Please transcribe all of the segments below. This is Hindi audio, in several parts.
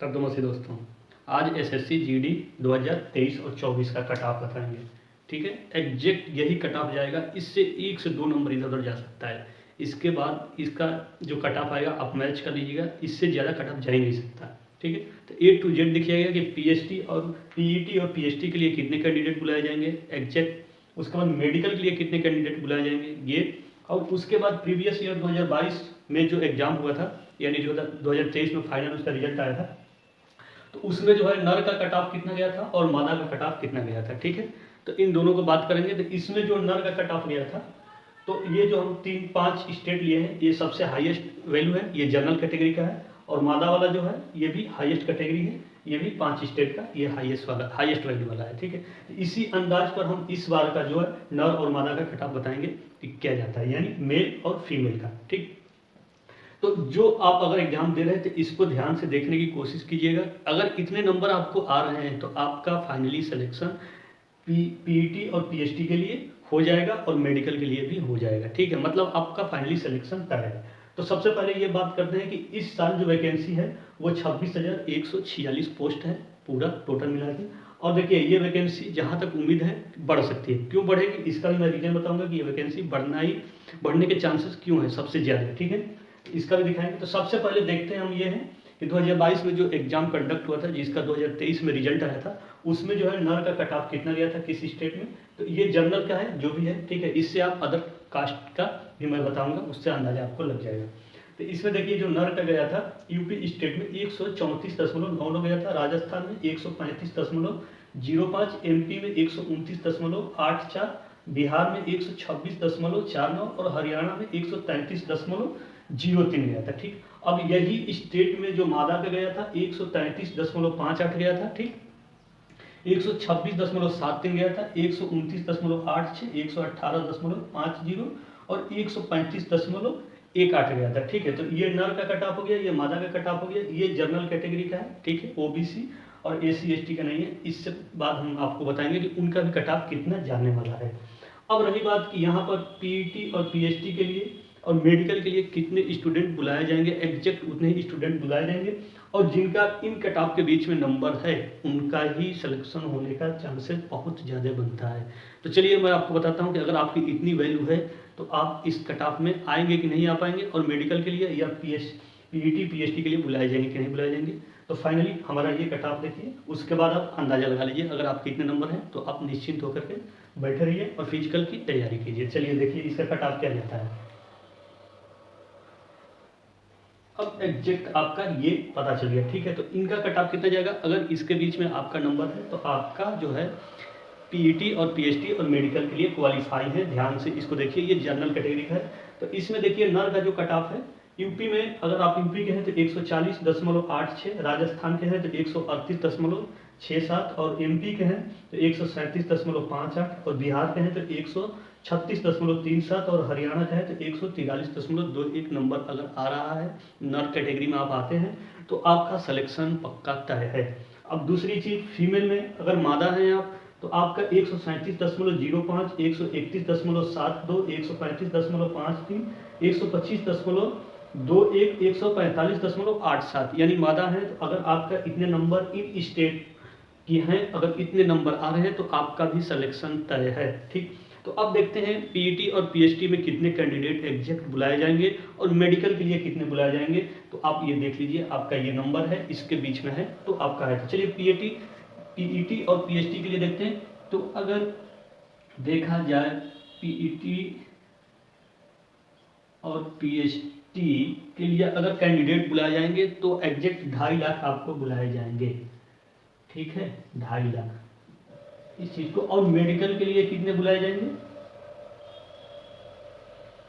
नमस्ते दोस्तों। आज एसएससी जीडी 2023 और 24 का कट ऑफ बताएंगे। ठीक है, एग्जैक्ट यही कट ऑफ जाएगा। इससे 1 से 2 नंबर इधर उधर जा सकता है। इसके बाद इसका जो कट ऑफ आएगा आप मैच कर लीजिएगा, इससे ज़्यादा कट ऑफ जा ही नहीं सकता। ठीक है, तो ए टू जेड देखिएगा कि पीएसटी और पीईटी और पीएचटी के लिए कितने कैंडिडेट बुलाए जाएंगे एग्जैक्ट। उसके बाद मेडिकल के लिए कितने कैंडिडेट बुलाए जाएंगे ये, और उसके बाद प्रीवियस ईयर 2022 में जो एग्जाम हुआ था, यानी जो 2023 में फाइनल उसका रिजल्ट आया था, तो उसमें जो है नर का कट ऑफ कितना गया था और मादा का कट ऑफ कितना गया था। ठीक है, तो इन दोनों को बात करेंगे। तो इसमें जो नर का कट ऑफ गया था, तो ये जो हम 3-5 स्टेट लिए हैं, ये सबसे हाईएस्ट वैल्यू है, ये जनरल कैटेगरी का है। और मादा वाला जो है ये भी हाईएस्ट कैटेगरी है, ये भी 5 स्टेट का ये हाईएस्ट वैल्यू वाला है। ठीक है, तो इसी अंदाज पर हम इस बार का जो है नर और मादा का कट ऑफ बताएंगे कि क्या जाता है, यानी मेल और फीमेल का। ठीक, तो जो आप अगर एग्जाम दे रहे हैं तो इसको ध्यान से देखने की कोशिश कीजिएगा। अगर इतने नंबर आपको आ रहे हैं तो आपका फाइनली सिलेक्शन पीईटी और पीएचटी के लिए हो जाएगा और मेडिकल के लिए भी हो जाएगा। ठीक है, मतलब आपका फाइनली सिलेक्शन तय है। तो सबसे पहले ये बात करते हैं कि इस साल जो वैकेंसी है वो 26,146 पोस्ट है पूरा टोटल मिला के। और देखिए ये वैकेंसी जहाँ तक उम्मीद है बढ़ सकती है। क्यों बढ़ेगी इसका भी मैं रीजन बताऊंगा कि ये वैकेंसी बढ़ने के चांसेस क्यों है सबसे ज़्यादा। ठीक है, इसका भी दिखाएंगे। तो सबसे पहले देखते हैं हम ये हैं कि 2022 में जो एग्जाम कंडक्ट हुआ था, जिसका 2023 में रिजल्ट आया था, उसमें जो है नर का कट ऑफ कितना गया था किस स्टेट में। तो ये जनरल का है जो भी है। ठीक है, इससे आप अदर कास्ट का भी मैं बताऊंगा, उससे अंदाजा आपको लग जाएगा। तो इसमें देखिए जो नर का गया था यूपी स्टेट में 134.99 गया था, राजस्थान में 135.05, एमपी में 129.84, बिहार में 126.49 और हरियाणा में 133.03 गया था। ठीक, अब यही स्टेट में जो मादा का गया था 133.58 गया था। ठीक, 126.73 गया था, 129.86, 118.50 और 135.18 गया था। ठीक है, तो ये नर का कट ऑफ हो गया, ये मादा का कट ऑफ हो गया, ये जनरल कैटेगरी का है। ठीक है, ओबीसी और एसी एसटी का नहीं है। इससे बाद हम आपको बताएंगे कि उनका भी कट ऑफ कितना जाने वाला है। अब रही बात कि यहाँ पर पीईटी और पीएचडी के लिए और मेडिकल के लिए कितने स्टूडेंट बुलाए जाएंगे, एग्जैक्ट उतने ही स्टूडेंट बुलाए जाएंगे। और जिनका इन कट ऑफ के बीच में नंबर है उनका ही सिलेक्शन होने का चांसेस बहुत ज़्यादा बनता है। तो चलिए मैं आपको बताता हूँ कि अगर आपकी इतनी वैल्यू है तो आप इस कट ऑफ में आएंगे कि नहीं आ पाएंगे, और मेडिकल के लिए या पीईटी पीएचडी के लिए बुलाए जाएंगे कि नहीं बुलाए जाएंगे। तो फाइनली हमारा ये कट ऑफ देखिए, उसके बाद आप अंदाज़ा लगा लीजिए। अगर आपके इतने नंबर हैं तो आप निश्चिंत होकर के बैठे रहिए और फिजिकल की तैयारी कीजिए। चलिए देखिए इसका कट ऑफ क्या जाता है। अब एग्जैक्ट आपका ये पता चल गया। ठीक है, तो इनका कट ऑफ कितना जाएगा। अगर इसके बीच में आपका नंबर है तो आपका जो है पीईटी और पीएचडी और मेडिकल के लिए क्वालिफाई है। ध्यान से इसको देखिए, ये जनरल कैटेगरी का है। तो इसमें देखिए नर का जो कट ऑफ है, यूपी में अगर आप यूपी के हैं तो 140.86, राजस्थान के हैं तो 138.67 और एमपी के हैं तो 137.58 और बिहार के हैं तो 136.37 और हरियाणा का है तो 143.21 नंबर अगर आ रहा है, नर कैटेगरी में आप आते हैं तो आपका सिलेक्शन पक्का तय है। अब दूसरी चीज़ फीमेल में अगर मादा हैं आप तो आपका 137.05, 131.72, 135.53, 125.21, 145.87 यानी मादा है। तो अगर आपका इतने नंबर इन स्टेट की हैं, अगर इतने नंबर आ रहे हैं तो आपका भी सिलेक्शन तय है। ठीक, तो अब देखते हैं पीईटी और पीएचडी में कितने कैंडिडेट एग्जैक्ट बुलाए जाएंगे और मेडिकल के लिए कितने बुलाए जाएंगे। तो आप ये देख लीजिए, आपका ये नंबर है इसके बीच में है तो आपका है। तो चलिए पीईटी और पीएचडी के लिए देखते हैं। तो अगर देखा जाए पीईटी और पीएचडी के लिए अगर कैंडिडेट बुलाए जाएंगे तो एग्जैक्ट 2.5 लाख आपको बुलाए जाएंगे। ठीक है, 2.5 लाख इस चीज को। और मेडिकल के लिए कितने बुलाए जाएंगे,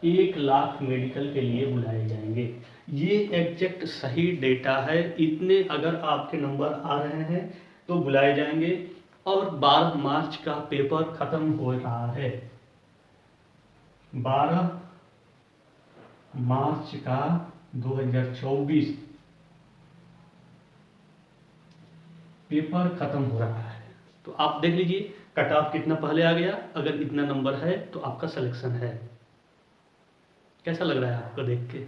1 लाख मेडिकल के लिए बुलाए जाएंगे। ये एग्जैक्ट सही डेटा है। इतने अगर आपके नंबर आ रहे हैं तो बुलाए जाएंगे। और 12 मार्च का पेपर खत्म हो रहा है, 12 मार्च का 2024 पेपर खत्म हो रहा है। तो आप देख लीजिए कट ऑफ कितना पहले आ गया। अगर इतना नंबर है तो आपका सिलेक्शन है। कैसा लग रहा है आपको देख के,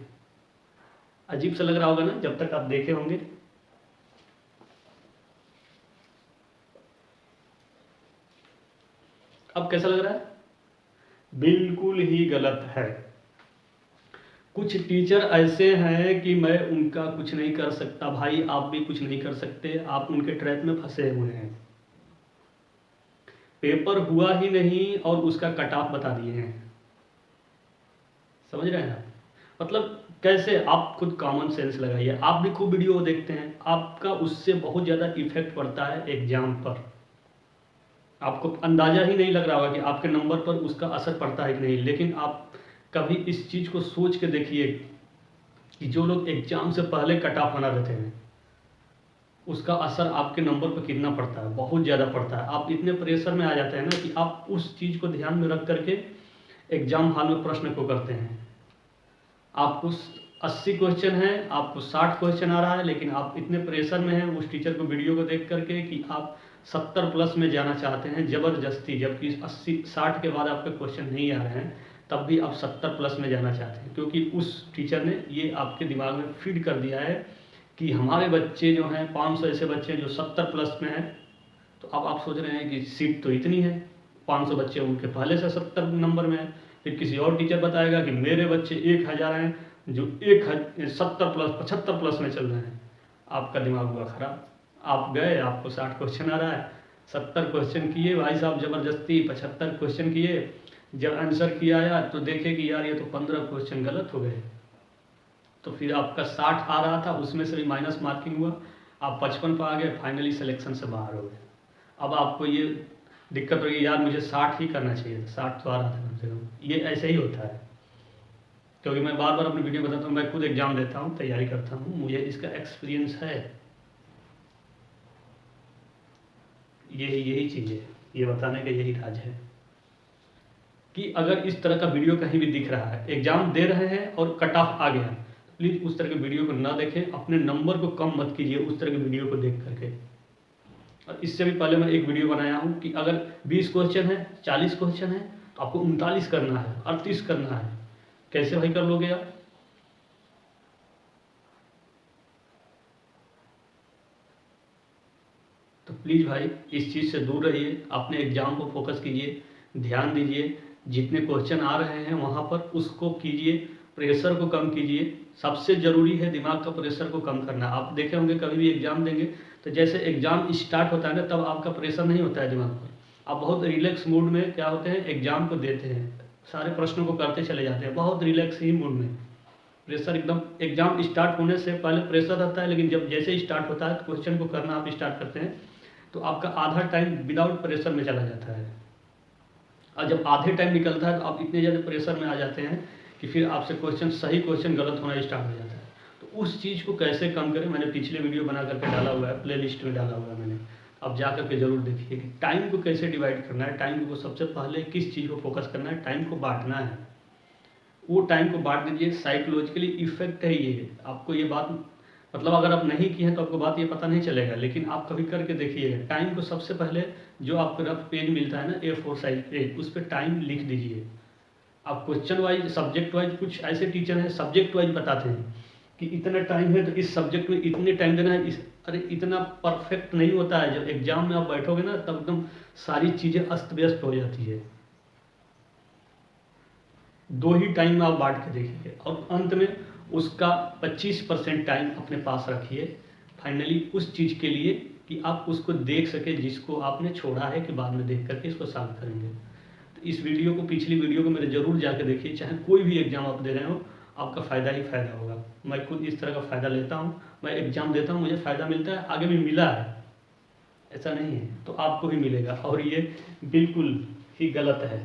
अजीब सा लग रहा होगा ना जब तक आप देखे होंगे। अब कैसा लग रहा है? बिल्कुल ही गलत है। कुछ टीचर ऐसे हैं कि मैं उनका कुछ नहीं कर सकता। भाई आप भी कुछ नहीं कर सकते, आप उनके ट्रैप में फंसे हुए हैं। पेपर हुआ ही नहीं और उसका कट ऑफ बता दिए हैं। समझ रहे हैं आप? मतलब कैसे? आप खुद कॉमन सेंस लगाइए। आप भी खूब वीडियो देखते हैं, आपका उससे बहुत ज़्यादा इफेक्ट पड़ता है एग्जाम पर। आपको अंदाजा ही नहीं लग रहा होगा कि आपके नंबर पर उसका असर पड़ता है कि नहीं, लेकिन आप कभी इस चीज़ को सोच के देखिए कि जो लोग एग्जाम से पहले कट ऑफ बना देते हैं उसका असर आपके नंबर पर कितना पड़ता है, बहुत ज़्यादा पड़ता है। आप इतने प्रेशर में आ जाते हैं ना कि आप उस चीज़ को ध्यान में रख करके एग्जाम हॉल में प्रश्न को करते हैं। आपको 80 क्वेश्चन है, आपको 60 क्वेश्चन आ रहा है, लेकिन आप इतने प्रेशर में हैं उस टीचर को वीडियो को देख करके कि आप 70 प्लस में जाना चाहते हैं ज़बरदस्ती, जबकि 80-60 के बाद आपके क्वेश्चन नहीं आ रहे हैं, तब भी आप 70 प्लस में जाना चाहते हैं, क्योंकि उस टीचर ने ये आपके दिमाग में फीड कर दिया है कि हमारे बच्चे जो हैं 500 ऐसे बच्चे हैं जो 70 प्लस में हैं। तो अब आप सोच रहे हैं कि सीट तो इतनी है, 500 बच्चे उनके पहले से 70 नंबर में है। फिर किसी और टीचर बताएगा कि मेरे बच्चे 1000 हैं जो 70 प्लस 75 प्लस में चल रहे हैं। आपका दिमाग हुआ खराब। आप गए, आपको 60 क्वेश्चन आ रहा है, 70 क्वेश्चन किए भाई साहब ज़बरदस्ती, 75 क्वेश्चन किए। जब आंसर किया आया तो देखे कि यार ये तो 15 क्वेश्चन गलत हो गए। तो फिर आपका 60 आ रहा था, उसमें से भी माइनस मार्किंग हुआ, आप 55 पर आ गए, फाइनली सिलेक्शन से बाहर हो गए। अब आपको ये दिक्कत होगी यार मुझे 60 ही करना चाहिए था, 60 तो आ रहा था कम से कम। ये ऐसे ही होता है, क्योंकि मैं बार बार अपनी वीडियो बताता हूँ, मैं खुद एग्जाम देता हूँ, तैयारी करता हूँ, मुझे इसका एक्सपीरियंस है। यही चीज़ है, ये बताने का यही राज है कि अगर इस तरह का वीडियो कहीं भी दिख रहा है, एग्जाम दे रहे हैं और कट ऑफ आ गया, प्लीज़ उस तरह के वीडियो को ना देखें, अपने नंबर को कम मत कीजिए उस तरह के वीडियो को देख करके। और इससे भी पहले मैं एक वीडियो बनाया हूँ कि अगर 20 क्वेश्चन है, 40 क्वेश्चन है, तो आपको 39 करना है, 38 करना है। कैसे भाई कर लोगे आप? तो प्लीज़ भाई इस चीज़ से दूर रहिए, अपने एग्जाम को फोकस कीजिए, ध्यान दीजिए, जितने क्वेश्चन आ रहे हैं वहाँ पर उसको कीजिए, प्रेशर को कम कीजिए। सबसे ज़रूरी है दिमाग का प्रेशर को कम करना। आप देखे होंगे कभी भी एग्ज़ाम देंगे तो जैसे एग्ज़ाम स्टार्ट होता है ना, तब आपका प्रेशर नहीं होता है दिमाग पर। आप बहुत रिलैक्स मूड में क्या होते हैं, एग्ज़ाम को देते हैं, सारे प्रश्नों को करते चले जाते हैं, बहुत रिलैक्स ही मूड में। प्रेशर एकदम एग्जाम स्टार्ट होने से पहले प्रेशर रहता है, लेकिन जब जैसे स्टार्ट होता है क्वेश्चन को करना आप स्टार्ट करते हैं तो आपका आधा टाइम विदाउट प्रेशर में चला जाता है। और जब आधे टाइम निकलता है तो आप इतने ज़्यादा प्रेशर में आ जाते हैं कि फिर आपसे क्वेश्चन सही क्वेश्चन गलत होना स्टार्ट हो जाता है। तो उस चीज़ को कैसे कम करें, मैंने पिछले वीडियो बना करके डाला हुआ है, प्ले लिस्ट में डाला हुआ है मैंने, आप जा करके ज़रूर देखिए कि टाइम को कैसे डिवाइड करना है, टाइम को सबसे पहले किस चीज़ को फोकस करना है, टाइम को बांटना है। वो टाइम को बांट दीजिए, साइकोलॉजिकली इफेक्ट है ये। आपको ये बात मतलब अगर आप नहीं किए हैं तो आपको बात ये पता नहीं चलेगा, लेकिन आप कभी करके देखिएगा। टाइम को सबसे पहले जो आपको रफ पेज मिलता है ना, A4 साइज पेज, उस पर टाइम लिख दीजिए। आप क्वेश्चन वाइज, सब्जेक्ट वाइज, कुछ ऐसे टीचर हैं सब्जेक्ट वाइज बताते हैं कि इतना टाइम है तो इस सब्जेक्ट में इतने टाइम देना है। अरे इतना परफेक्ट नहीं होता है। जब एग्जाम में आप बैठोगे ना तब एकदम सारी चीज़ें अस्त व्यस्त हो जाती है। 2 ही टाइम में आप बांट के देखिए और अंत में उसका 25% टाइम अपने पास रखिए फाइनली उस चीज़ के लिए कि आप उसको देख सके जिसको आपने छोड़ा है कि बाद में देख करके इसको सॉल्व करेंगे। तो इस वीडियो को, पिछली वीडियो को मेरे ज़रूर जाके देखिए, चाहे कोई भी एग्ज़ाम आप दे रहे हो, आपका फ़ायदा ही फ़ायदा होगा। मैं खुद इस तरह का फ़ायदा लेता हूँ, मैं एग्ज़ाम देता हूँ, मुझे फ़ायदा मिलता है, आगे भी मिला है, ऐसा नहीं है, तो आपको भी मिलेगा। और ये बिल्कुल ही गलत है,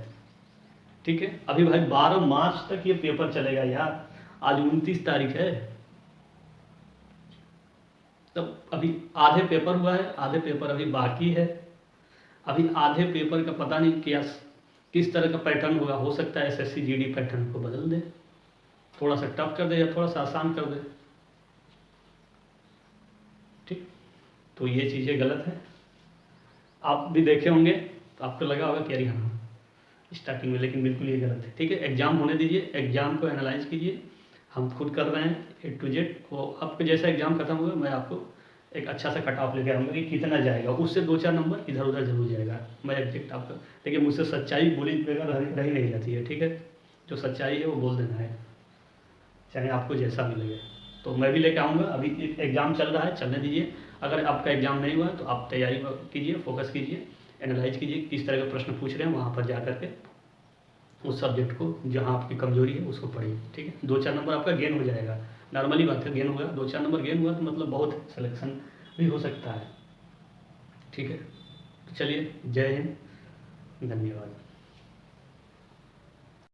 ठीक है। अभी भाई 12 मार्च तक ये पेपर चलेगा यार, आज 29 तारीख है, तब अभी आधे पेपर हुआ है, आधे पेपर अभी बाकी है। अभी आधे पेपर का पता नहीं क्या किस तरह का पैटर्न होगा, हो सकता है एसएससी जीडी पैटर्न को बदल दे, थोड़ा सा टफ कर दे या थोड़ा सा आसान कर दे, ठीक। तो ये चीज़ें गलत है, आप भी देखे होंगे तो आपको लगा होगा कि अरे हाँ स्टार्टिंग में, लेकिन बिल्कुल ये गलत है, ठीक है। एग्ज़ाम होने दीजिए, एग्ज़ाम को एनालाइज कीजिए, हम खुद कर रहे हैं A to Z। वो आपको जैसा एग्ज़ाम खत्म होगा मैं आपको एक अच्छा सा कट ऑफ लेके आऊँगा कि कितना जाएगा, उससे 2-4 नंबर इधर उधर जरूर जाएगा। मैं एग्जैक्ट आपका, देखिए मुझसे सच्चाई बोली बगैर रह ही नहीं जाती है, ठीक है। जो सच्चाई है वो बोल देना है, चाहे आपको जैसा भी लगे। तो मैं भी लेके आऊँगा। अभी एग्ज़ाम चल रहा है, चलने दीजिए। अगर आपका एग्ज़ाम नहीं हुआ तो आप तैयारी कीजिए, फोकस कीजिए, एनालाइज कीजिए किस तरह के प्रश्न पूछ रहे हैं, वहाँ पर जा करके उस सब्जेक्ट को जहाँ आपकी कमजोरी है उसको पढ़िए, ठीक है। 2-4 नंबर आपका गेन हो जाएगा, नॉर्मली बात है, गेन होगा। 2-4 नंबर गेन हुआ तो मतलब बहुत सिलेक्शन भी हो सकता है, ठीक है। तो चलिए, जय हिंद, धन्यवाद।